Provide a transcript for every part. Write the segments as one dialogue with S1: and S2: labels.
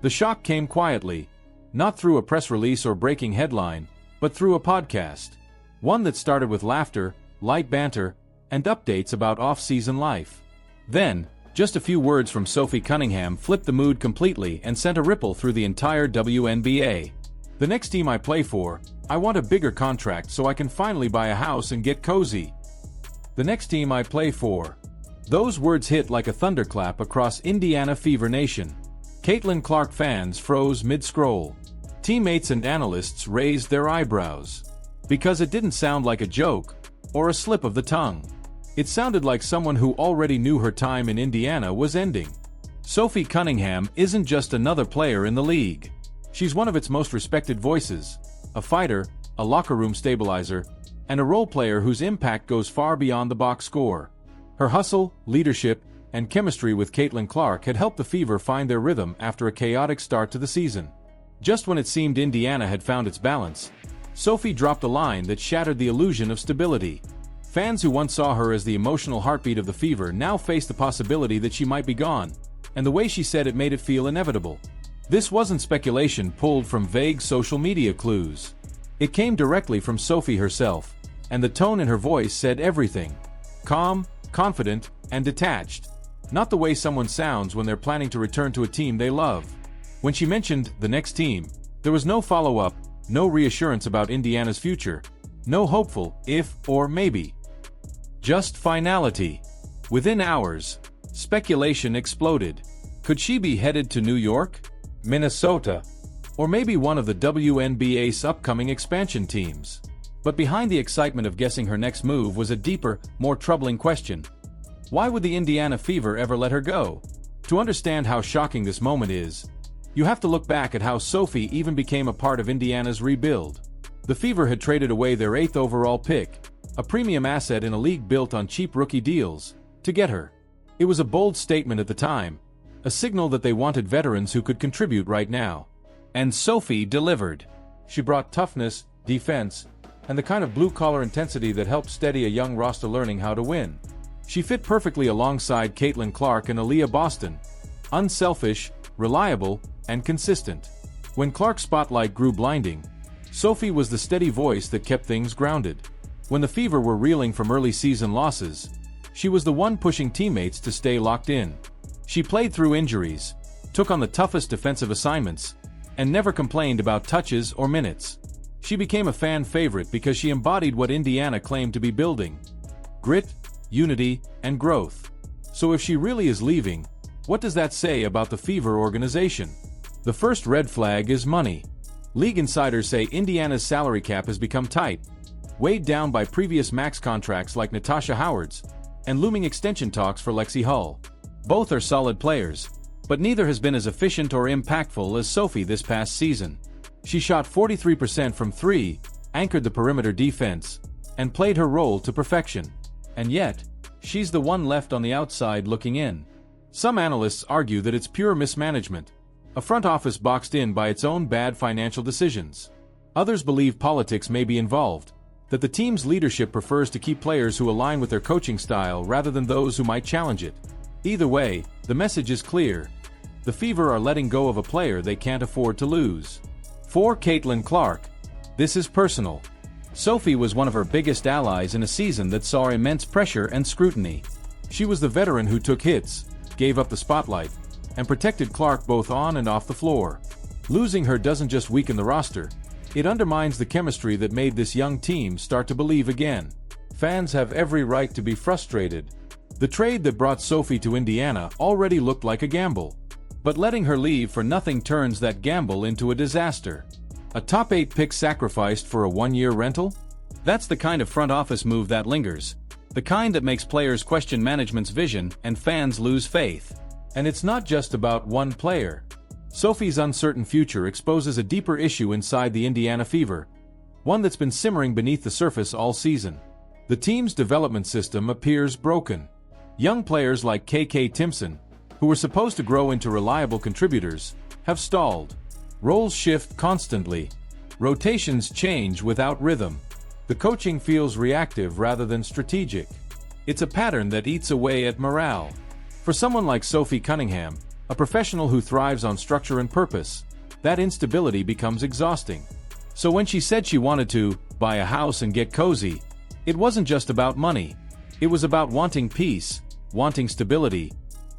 S1: The shock came quietly, not through a press release or breaking headline, but through a podcast. One that started with laughter, light banter, and updates about off-season life. Then, just a few words from Sophie Cunningham flipped the mood completely and sent a ripple through the entire WNBA. "The next team I play for, I want a bigger contract so I can finally buy a house and get cozy. The next team I play for." Those words hit like a thunderclap across Indiana Fever Nation. Caitlin Clark fans froze mid-scroll. Teammates and analysts raised their eyebrows. Because it didn't sound like a joke, or a slip of the tongue. It sounded like someone who already knew her time in Indiana was ending. Sophie Cunningham isn't just another player in the league. She's one of its most respected voices, a fighter, a locker room stabilizer, and a role player whose impact goes far beyond the box score. Her hustle, leadership, and chemistry with Caitlin Clark had helped the Fever find their rhythm after a chaotic start to the season. Just when it seemed Indiana had found its balance, Sophie dropped a line that shattered the illusion of stability. Fans who once saw her as the emotional heartbeat of the Fever now faced the possibility that she might be gone, and the way she said it made it feel inevitable. This wasn't speculation pulled from vague social media clues. It came directly from Sophie herself, and the tone in her voice said everything. Calm, confident, and detached. Not the way someone sounds when they're planning to return to a team they love. When she mentioned the next team, there was no follow-up, no reassurance about Indiana's future, no hopeful if or maybe. Just finality. Within hours, speculation exploded. Could she be headed to New York, Minnesota, or maybe one of the WNBA's upcoming expansion teams? But behind the excitement of guessing her next move was a deeper, more troubling question. Why would the Indiana Fever ever let her go? To understand how shocking this moment is, you have to look back at how Sophie even became a part of Indiana's rebuild. The Fever had traded away their 8th overall pick, a premium asset in a league built on cheap rookie deals, to get her. It was a bold statement at the time, a signal that they wanted veterans who could contribute right now. And Sophie delivered. She brought toughness, defense, and the kind of blue-collar intensity that helped steady a young roster learning how to win. She fit perfectly alongside Caitlin Clark and Aaliyah Boston. Unselfish, reliable, and consistent. When Clark's spotlight grew blinding, Sophie was the steady voice that kept things grounded. When the Fever were reeling from early season losses, she was the one pushing teammates to stay locked in. She played through injuries, took on the toughest defensive assignments, and never complained about touches or minutes. She became a fan favorite because she embodied what Indiana claimed to be building: grit, unity, and growth. So if she really is leaving, what does that say about the Fever organization? The first red flag is money. League insiders say Indiana's salary cap has become tight, weighed down by previous max contracts like Natasha Howard's, and looming extension talks for Lexi Hull. Both are solid players, but neither has been as efficient or impactful as Sophie this past season. She shot 43% from 3, anchored the perimeter defense, and played her role to perfection. And yet, she's the one left on the outside looking in. Some analysts argue that it's pure mismanagement, a front office boxed in by its own bad financial decisions. Others believe politics may be involved, that the team's leadership prefers to keep players who align with their coaching style rather than those who might challenge it. Either way, the message is clear. The Fever are letting go of a player they can't afford to lose. For Caitlin Clark, this is personal. Sophie was one of her biggest allies in a season that saw immense pressure and scrutiny. She was the veteran who took hits, gave up the spotlight, and protected Clark both on and off the floor. Losing her doesn't just weaken the roster, it undermines the chemistry that made this young team start to believe again. Fans have every right to be frustrated. The trade that brought Sophie to Indiana already looked like a gamble. But letting her leave for nothing turns that gamble into a disaster. A top 8 pick sacrificed for a one-year rental? That's the kind of front office move that lingers. The kind that makes players question management's vision and fans lose faith. And it's not just about one player. Sophie's uncertain future exposes a deeper issue inside the Indiana Fever, one that's been simmering beneath the surface all season. The team's development system appears broken. Young players like KK Timpson, who were supposed to grow into reliable contributors, have stalled. Roles shift constantly. Rotations change without rhythm. The coaching feels reactive rather than strategic. It's a pattern that eats away at morale. For someone like Sophie Cunningham, A professional who thrives on structure and purpose, that instability becomes exhausting. So when she said she wanted to buy a house and get cozy, it wasn't just about money. It was about wanting peace, wanting stability,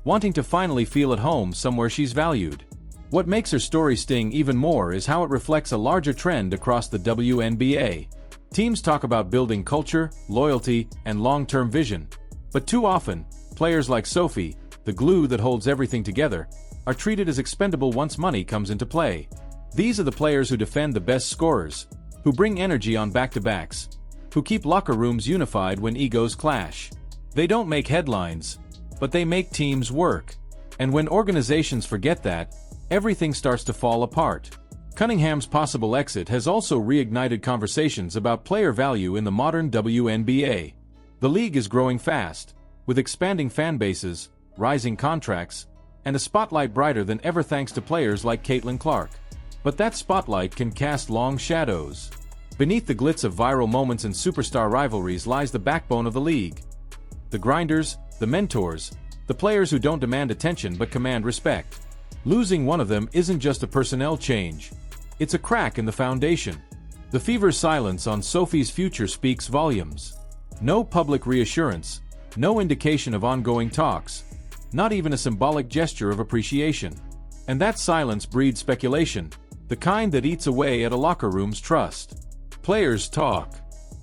S1: wanting to finally feel at home somewhere she's valued. What makes her story sting even more is how it reflects a larger trend across the WNBA. Teams talk about building culture, loyalty, and long-term vision. But too often, players like Sophie, the glue that holds everything together, are treated as expendable once money comes into play. These are the players who defend the best scorers, who bring energy on back-to-backs, who keep locker rooms unified when egos clash. They don't make headlines, but they make teams work. And when organizations forget that, everything starts to fall apart. Cunningham's possible exit has also reignited conversations about player value in the modern WNBA. The league is growing fast, with expanding fan bases, rising contracts, and a spotlight brighter than ever thanks to players like Caitlin Clark. But that spotlight can cast long shadows. Beneath the glitz of viral moments and superstar rivalries lies the backbone of the league. The grinders, the mentors, the players who don't demand attention but command respect. Losing one of them isn't just a personnel change. It's a crack in the foundation. The Fever's silence on Sophie's future speaks volumes. No public reassurance, no indication of ongoing talks, not even a symbolic gesture of appreciation. And that silence breeds speculation, the kind that eats away at a locker room's trust. Players talk.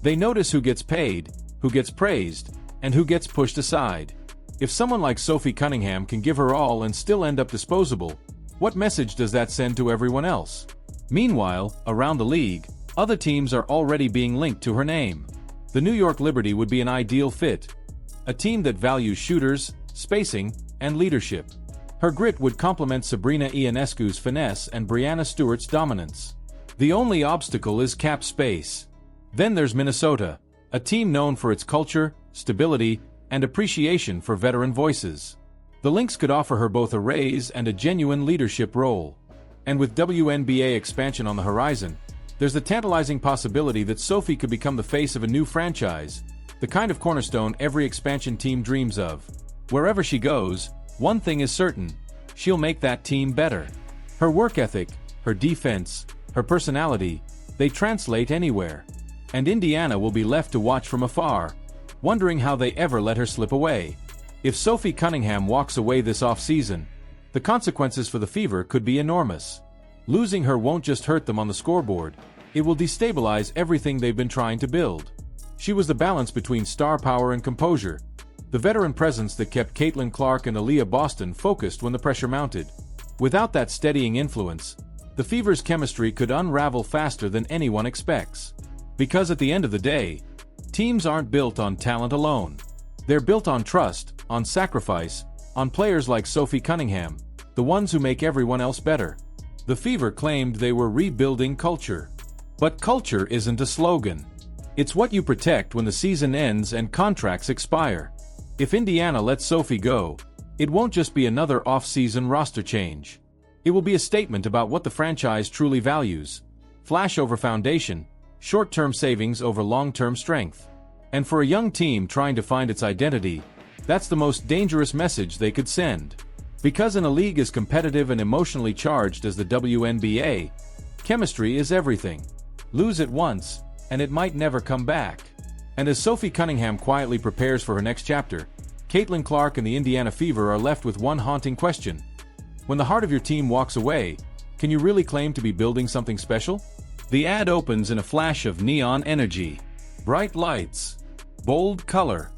S1: They notice who gets paid, who gets praised, and who gets pushed aside. If someone like Sophie Cunningham can give her all and still end up disposable, what message does that send to everyone else? Meanwhile, around the league, other teams are already being linked to her name. The New York Liberty would be an ideal fit. A team that values shooters, spacing, and leadership. Her grit would complement Sabrina Ionescu's finesse and Brianna Stewart's dominance. The only obstacle is cap space. Then there's Minnesota, a team known for its culture, stability, and appreciation for veteran voices. The Lynx could offer her both a raise and a genuine leadership role. And with WNBA expansion on the horizon, there's the tantalizing possibility that Sophie could become the face of a new franchise, the kind of cornerstone every expansion team dreams of. Wherever she goes, one thing is certain: she'll make that team better. Her work ethic, her defense, her personality, they translate anywhere. And Indiana will be left to watch from afar, wondering how they ever let her slip away. If Sophie Cunningham walks away this offseason, the consequences for the Fever could be enormous. Losing her won't just hurt them on the scoreboard, it will destabilize everything they've been trying to build. She was the balance between star power and composure, the veteran presence that kept Caitlin Clark and Aaliyah Boston focused when the pressure mounted. Without that steadying influence, the Fever's chemistry could unravel faster than anyone expects. Because at the end of the day, teams aren't built on talent alone. They're built on trust, on sacrifice, on players like Sophie Cunningham, the ones who make everyone else better. The Fever claimed they were rebuilding culture. But culture isn't a slogan. It's what you protect when the season ends and contracts expire. If Indiana lets Sophie go, it won't just be another off-season roster change. It will be a statement about what the franchise truly values: flash over foundation, short-term savings over long-term strength. And for a young team trying to find its identity, that's the most dangerous message they could send. Because in a league as competitive and emotionally charged as the WNBA, chemistry is everything. Lose it once, and it might never come back. And as Sophie Cunningham quietly prepares for her next chapter, Caitlin Clark and the Indiana Fever are left with one haunting question. When the heart of your team walks away, can you really claim to be building something special? The ad opens in a flash of neon energy. Bright lights. Bold color.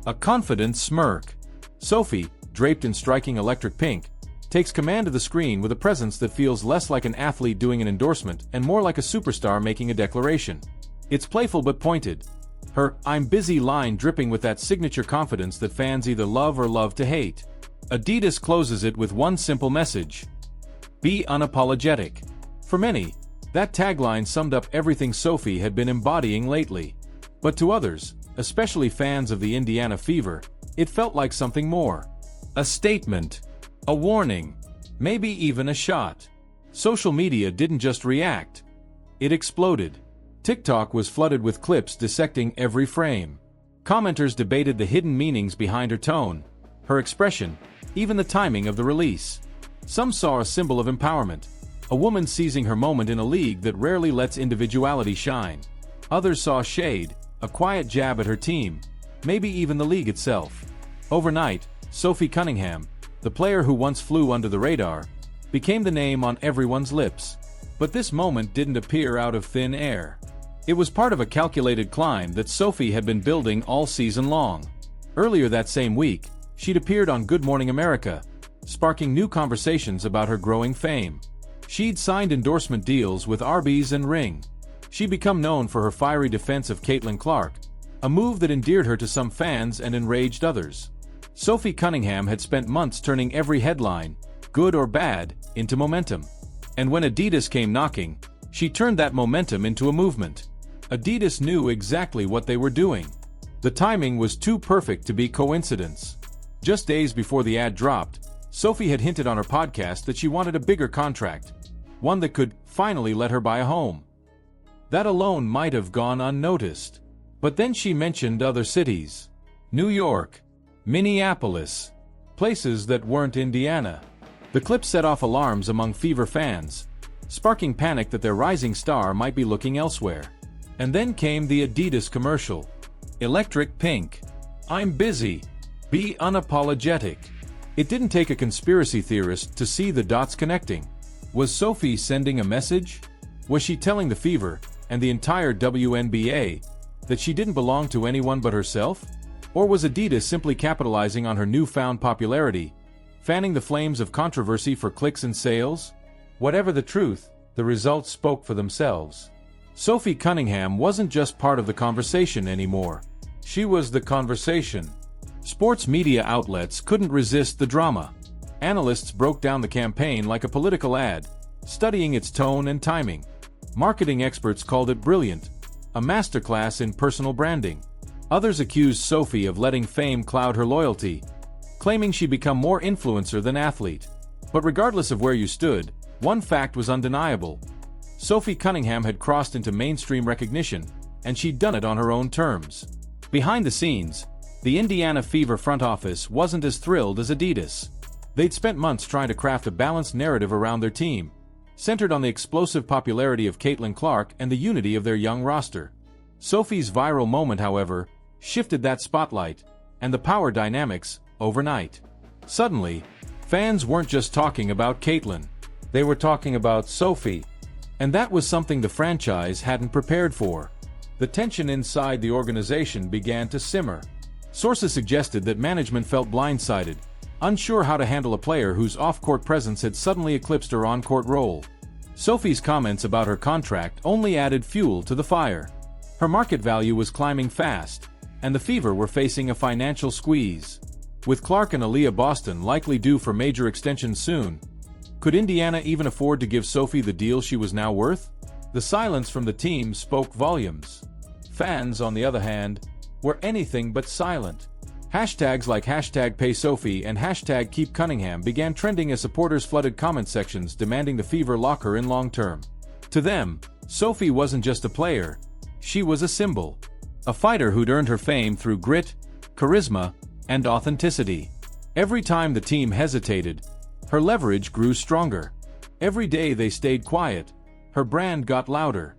S1: A confident smirk. Sophie, draped in striking electric pink, takes command of the screen with a presence that feels less like an athlete doing an endorsement and more like a superstar making a declaration. It's playful but pointed. Her "I'm busy" line dripping with that signature confidence that fans either love or love to hate. Adidas closes it with one simple message: be unapologetic. For many, that tagline summed up everything Sophie had been embodying lately. But to others, especially fans of the Indiana Fever, it felt like something more. A statement. A warning. Maybe even a shot. Social media didn't just react. It exploded. TikTok was flooded with clips dissecting every frame. Commenters debated the hidden meanings behind her tone, her expression, even the timing of the release. Some saw a symbol of empowerment, a woman seizing her moment in a league that rarely lets individuality shine. Others saw shade, a quiet jab at her team, maybe even the league itself. Overnight, Sophie Cunningham, the player who once flew under the radar, became the name on everyone's lips. But this moment didn't appear out of thin air. It was part of a calculated climb that Sophie had been building all season long. Earlier that same week, she'd appeared on Good Morning America, sparking new conversations about her growing fame. She'd signed endorsement deals with Arby's and Ring. She'd become known for her fiery defense of Caitlin Clark, a move that endeared her to some fans and enraged others. Sophie Cunningham had spent months turning every headline, good or bad, into momentum. And when Adidas came knocking, she turned that momentum into a movement. Adidas knew exactly what they were doing. The timing was too perfect to be coincidence. Just days before the ad dropped, Sophie had hinted on her podcast that she wanted a bigger contract, one that could finally let her buy a home. That alone might have gone unnoticed. But then she mentioned other cities. New York, Minneapolis, places that weren't Indiana. The clip set off alarms among Fever fans, sparking panic that their rising star might be looking elsewhere. And then came the Adidas commercial. Electric pink. I'm busy. Be unapologetic. It didn't take a conspiracy theorist to see the dots connecting. Was Sophie sending a message? Was she telling the Fever, and the entire WNBA, that she didn't belong to anyone but herself? Or was Adidas simply capitalizing on her newfound popularity, fanning the flames of controversy for clicks and sales? Whatever the truth, the results spoke for themselves. Sophie Cunningham wasn't just part of the conversation anymore. She was the conversation. Sports media outlets couldn't resist the drama. Analysts broke down the campaign like a political ad, studying its tone and timing. Marketing experts called it brilliant, a masterclass in personal branding. Others accused Sophie of letting fame cloud her loyalty, claiming she'd become more influencer than athlete. But regardless of where you stood, one fact was undeniable. Sophie Cunningham had crossed into mainstream recognition, and she'd done it on her own terms. Behind the scenes, the Indiana Fever front office wasn't as thrilled as Adidas. They'd spent months trying to craft a balanced narrative around their team, centered on the explosive popularity of Caitlin Clark and the unity of their young roster. Sophie's viral moment, however, shifted that spotlight and the power dynamics overnight. Suddenly, fans weren't just talking about Caitlin. They were talking about Sophie. And that was something the franchise hadn't prepared for. The tension inside the organization began to simmer. Sources suggested that management felt blindsided, unsure how to handle a player whose off-court presence had suddenly eclipsed her on-court role. Sophie's comments about her contract only added fuel to the fire. Her market value was climbing fast, and the Fever were facing a financial squeeze. With Clark and Aaliyah Boston likely due for major extensions soon, could Indiana even afford to give Sophie the deal she was now worth? The silence from the team spoke volumes. Fans, on the other hand, were anything but silent. Hashtags like #PaySophie and #KeepCunningham began trending as supporters flooded comment sections demanding the Fever lock her in long-term. To them, Sophie wasn't just a player, she was a symbol. A fighter who'd earned her fame through grit, charisma, and authenticity. Every time the team hesitated, her leverage grew stronger. Every day they stayed quiet, her brand got louder.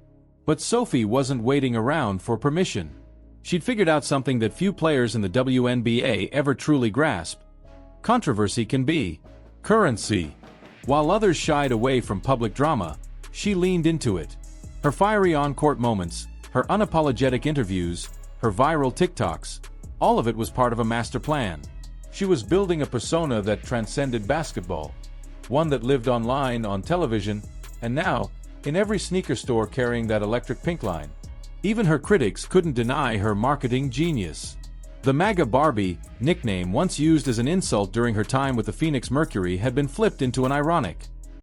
S1: But Sophie wasn't waiting around for permission. She'd figured out something that few players in the WNBA ever truly grasp. Controversy can be currency. While others shied away from public drama, she leaned into it. Her fiery on-court moments, her unapologetic interviews, her viral TikToks, all of it was part of a master plan. She was building a persona that transcended basketball, one that lived online, on television, and now, in every sneaker store carrying that electric pink line. Even her critics couldn't deny her marketing genius. The MAGA Barbie, nickname once used as an insult during her time with the Phoenix Mercury, had been flipped into an ironic